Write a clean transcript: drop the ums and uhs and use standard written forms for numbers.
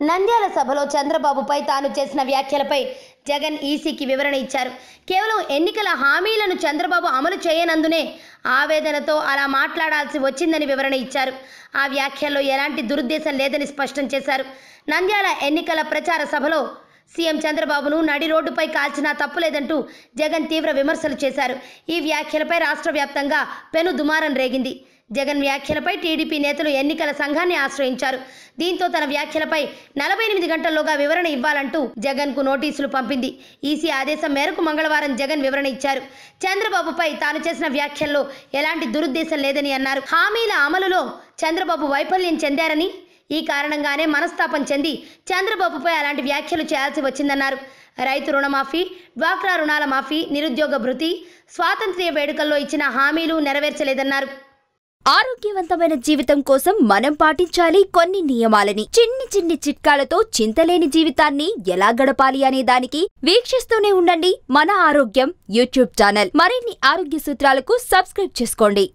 నంద్యాల సభలో చంద్రబాబుపై తాను చేసిన వ్యాఖ్యలపై జగన్ ఈసీకి వివరణ ఇచ్చారు. కేవలం ఎన్నికల హామీలను చంద్రబాబు అమలు చేయనందునే ఆవేదనతో అలా మాట్లాడాల్సి వచ్చిందని వివరణ ఇచ్చారు. ఆ వ్యాఖ్యల్లో ఎలాంటి దురుద్దేశం లేదని స్పష్టం చేశారు. నంద్యాల ఎన్నికల ప్రచార సభలో సీఎం చంద్రబాబును నడి రోడ్డుపై కాల్చినా తప్పులేదంటూ జగన్ తీవ్ర విమర్శలు చేశారు. ఈ వ్యాఖ్యలపై రాష్ట్ర వ్యాప్తంగా పెను దుమారం రేగింది. జగన్ వ్యాఖ్యలపై టీడీపీ నేతలు ఎన్నికల సంఘాన్ని ఆశ్రయించారు. దీంతో తన వ్యాఖ్యలపై 48 గంటల్లోగా వివరణ ఇవ్వాలంటూ జగన్కు నోటీసులు పంపింది. ఈసీ ఆదేశం మేరకు మంగళవారం జగన్ వివరణ ఇచ్చారు. చంద్రబాబుపై తాను చేసిన వ్యాఖ్యల్లో ఎలాంటి దురుద్దేశం లేదని అన్నారు. హామీల అమలులో చంద్రబాబు వైఫల్యం చెందారని, ఈ కారణంగానే మనస్తాపం చెంది చంద్రబాబుపై అలాంటి వ్యాఖ్యలు చేయాల్సి వచ్చిందన్నారు. రైతు రుణమాఫీ, డ్వాక్రా రుణాల మాఫీ, నిరుద్యోగ భృతి, స్వాతంత్ర్య వేడుకల్లో ఇచ్చిన హామీలు నెరవేర్చలేదన్నారు. ఆరోగ్యవంతమైన జీవితం కోసం మనం పాటించాలి కొన్ని నియమాలని. చిన్ని చిట్కాలతో చింతలేని జీవితాన్ని ఎలా గడపాలి అనే దానికి వీక్షిస్తూనే ఉండండి మన ఆరోగ్యం యూట్యూబ్ ఛానల్. మరిన్ని ఆరోగ్య సూత్రాలకు సబ్స్క్రైబ్ చేసుకోండి.